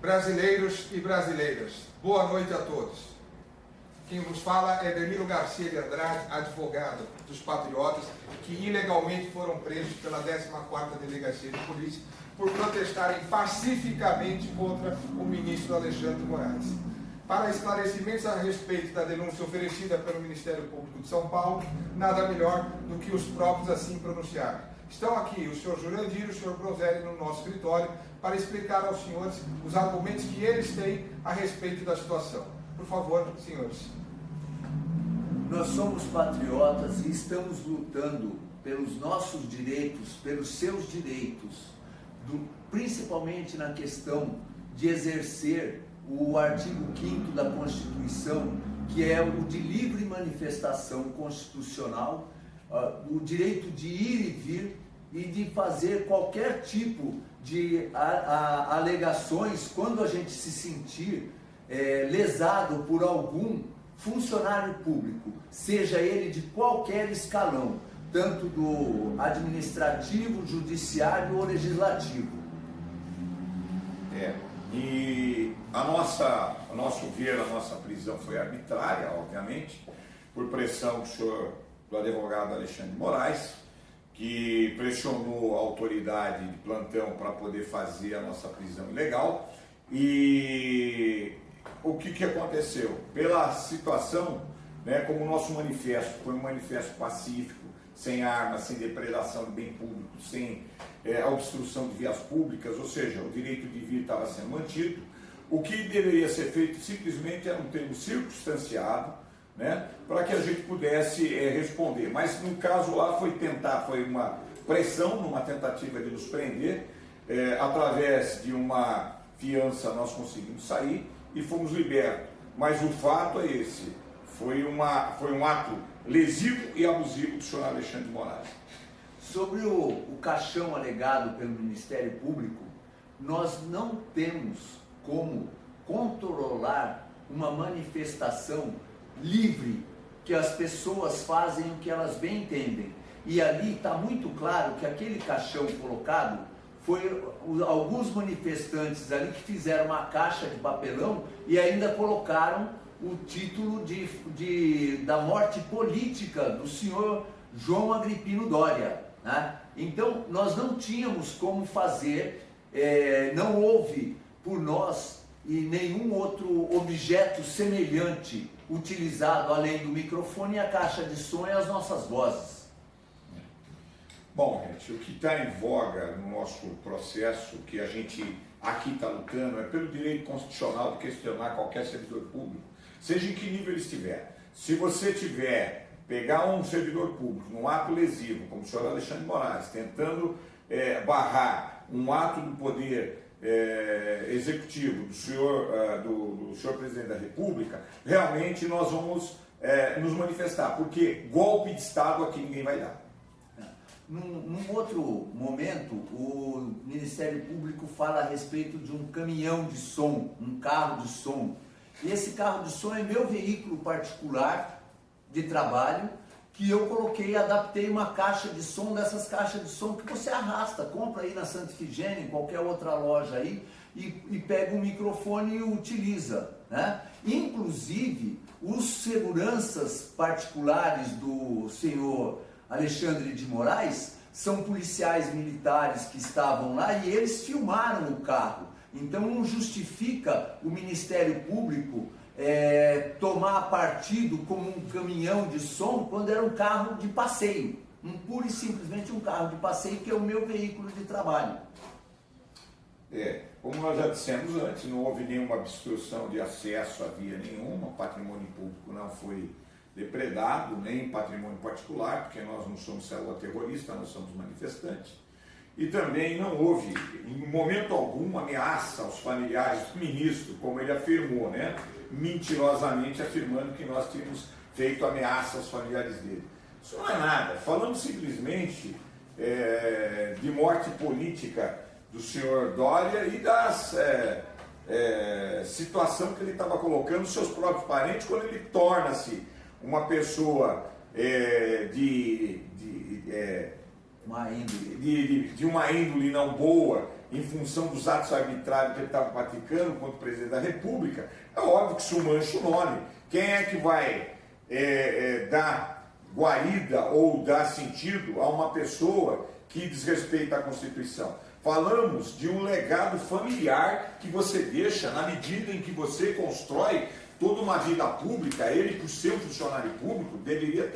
Brasileiros e brasileiras, boa noite a todos. Quem vos fala é Danilo Garcia de Andrade, advogado dos patriotas que ilegalmente foram presos pela 14ª Delegacia de Polícia por protestarem pacificamente contra o ministro Alexandre de Moraes. Para esclarecimentos a respeito da denúncia oferecida pelo Ministério Público de São Paulo, nada melhor do que os próprios assim pronunciarem. Estão aqui o senhor Jurandir e o senhor Groselli no nosso escritório para explicar aos senhores os argumentos que eles têm a respeito da situação. Por favor, senhores. Nós somos patriotas e estamos lutando pelos nossos direitos, pelos seus direitos, principalmente na questão de exercer o artigo 5º da Constituição, que é o de livre manifestação constitucional, o direito de ir e vir e de fazer qualquer tipo de alegações quando a gente se sentir lesado por algum funcionário público, seja ele de qualquer escalão, tanto do administrativo, judiciário ou legislativo. E a nosso ver, a nossa prisão foi arbitrária, obviamente, por pressão do advogado Alexandre de Moraes, que pressionou a autoridade de plantão para poder fazer a nossa prisão ilegal. E o que aconteceu? Pela situação, né, como o nosso manifesto foi um manifesto pacífico, sem armas, sem depredação de bem público, sem obstrução de vias públicas, ou seja, o direito de vir estava sendo mantido, o que deveria ser feito simplesmente era um termo circunstanciado, né, para que a gente pudesse responder. Mas no caso lá foi uma pressão, numa tentativa de nos prender, através de uma fiança nós conseguimos sair e fomos libertos. Mas o fato é esse, foi um ato lesivo e abusivo do senhor Alexandre de Moraes. Sobre o caixão alegado pelo Ministério Público, nós não temos como controlar uma manifestação livre, que as pessoas fazem o que elas bem entendem. E ali está muito claro que aquele caixão colocado foi alguns manifestantes ali que fizeram uma caixa de papelão e ainda colocaram o título da morte política do senhor João Agripino Doria, né? Então nós não tínhamos como fazer, não houve por nós e nenhum outro objeto semelhante utilizado além do microfone e a caixa de som e as nossas vozes. Bom, gente, o que está em voga no nosso processo, que a gente aqui está lutando, é pelo direito constitucional de questionar qualquer servidor público, seja em que nível ele estiver. Se você pegar um servidor público num ato lesivo, como o senhor Alexandre de Moraes, tentando barrar um ato do poder executivo do senhor presidente da República, realmente nós vamos nos manifestar, porque golpe de Estado aqui ninguém vai dar. Num outro momento, o Ministério Público fala a respeito de um caminhão de som, um carro de som. E esse carro de som é meu veículo particular de trabalho, que eu adaptei uma caixa de som, dessas caixas de som que você arrasta, compra aí na Santa Ifigênia, em qualquer outra loja aí, e pega um microfone e utiliza, né? Inclusive, os seguranças particulares do senhor Alexandre de Moraes são policiais militares que estavam lá e eles filmaram o carro. Então não justifica o Ministério Público tomar partido como um caminhão de som quando era um carro de passeio. Pura e simplesmente um carro de passeio que é o meu veículo de trabalho. Como nós já dissemos antes, não houve nenhuma obstrução de acesso a via nenhuma, o patrimônio público não foi depredado, nem patrimônio particular, porque nós não somos célula terrorista, nós somos manifestantes. E também não houve, em momento algum, ameaça aos familiares do ministro, como ele afirmou, né? Mentirosamente afirmando que nós tínhamos feito ameaça aos familiares dele. Isso não é nada, falamos simplesmente de morte política do senhor Doria e das situação que ele estava colocando seus próprios parentes quando ele torna-se uma pessoa de uma índole não boa em função dos atos arbitrários que ele estava praticando contra o presidente da República, é óbvio que isso mancha o nome. Quem é que vai dar guarida ou dar sentido a uma pessoa que desrespeita a Constituição? Falamos de um legado familiar que você deixa na medida em que você constrói toda uma vida pública. Ele, por ser um funcionário público, deveria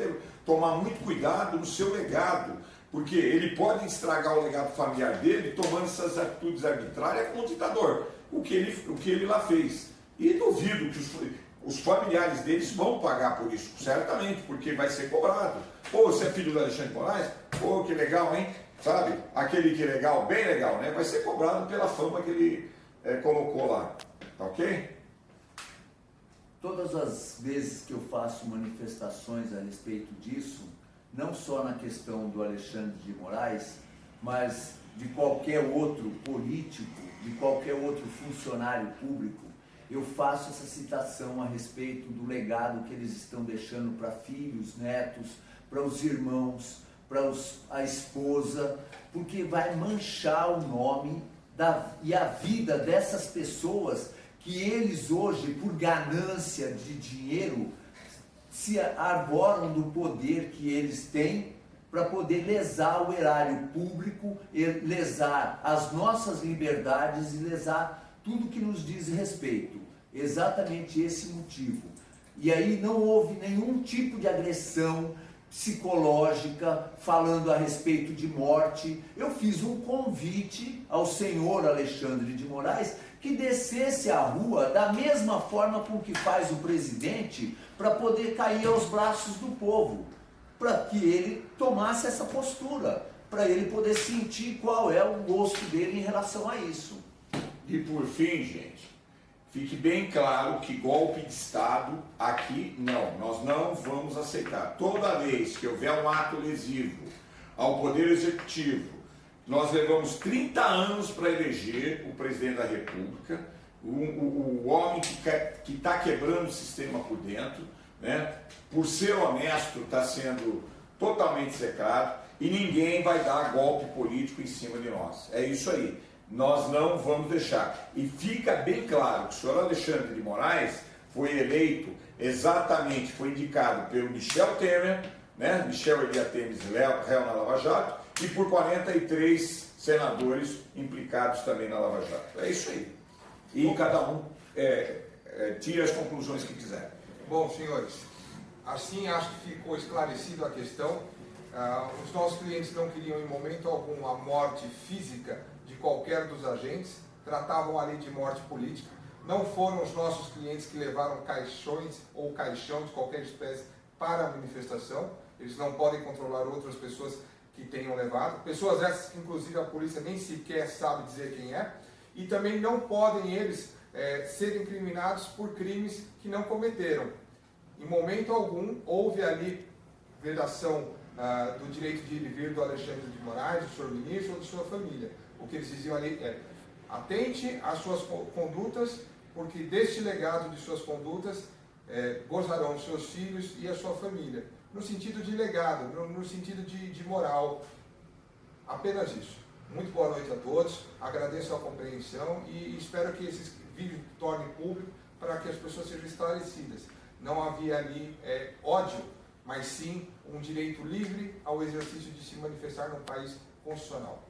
tomar muito cuidado no seu legado, porque ele pode estragar o legado familiar dele tomando essas atitudes arbitrárias como um ditador, o que ele lá fez. E duvido que os familiares deles vão pagar por isso, certamente, porque vai ser cobrado. Pô, você é filho do Alexandre de Moraes? Pô, que legal, hein? Sabe? Aquele que legal, bem legal, né? Vai ser cobrado pela fama que ele colocou lá. Tá ok? Todas as vezes que eu faço manifestações a respeito disso, não só na questão do Alexandre de Moraes, mas de qualquer outro político, de qualquer outro funcionário público, eu faço essa citação a respeito do legado que eles estão deixando para filhos, netos, para os irmãos, para a esposa, porque vai manchar o nome e a vida dessas pessoas que eles hoje, por ganância de dinheiro, se arboram do poder que eles têm para poder lesar o erário público, lesar as nossas liberdades e lesar tudo que nos diz respeito. Exatamente esse motivo. E aí não houve nenhum tipo de agressão psicológica falando a respeito de morte. Eu fiz um convite ao senhor Alexandre de Moraes que descesse à rua da mesma forma com que faz o presidente para poder cair aos braços do povo, para que ele tomasse essa postura, para ele poder sentir qual é o gosto dele em relação a isso. E por fim, gente, fique bem claro que golpe de Estado aqui não, nós não vamos aceitar. Toda vez que houver um ato lesivo ao Poder Executivo, nós levamos 30 anos para eleger o presidente da República, o homem que está quebrando o sistema por dentro, né? Por ser honesto, está sendo totalmente secado e ninguém vai dar golpe político em cima de nós. É isso aí. Nós não vamos deixar. E fica bem claro que o senhor Alexandre de Moraes foi eleito exatamente, foi indicado pelo Michel Temer, né? Michel Elia Temer, réu na Lava Jato, e por 43 senadores implicados também na Lava Jato. É isso aí. E cada um tira as conclusões que quiser. Bom, senhores, assim acho que ficou esclarecida a questão. Os nossos clientes não queriam em momento algum a morte física de qualquer dos agentes, tratavam ali de morte política. Não foram os nossos clientes que levaram caixões ou caixão de qualquer espécie para a manifestação. Eles não podem controlar outras pessoas que tenham levado. Pessoas essas que inclusive a polícia nem sequer sabe dizer quem é. E também não podem eles serem incriminados por crimes que não cometeram. Em momento algum houve ali vedação do direito de ir e vir do Alexandre de Moraes, do senhor ministro ou de sua família. O que eles diziam ali é: atente às suas condutas, porque deste legado de suas condutas gozarão os seus filhos e a sua família. No sentido de legado, no sentido de moral. Apenas isso. Muito boa noite a todos, agradeço a compreensão e espero que esses vídeos tornem público para que as pessoas sejam esclarecidas. Não havia ali ódio, mas sim um direito livre ao exercício de se manifestar num país constitucional.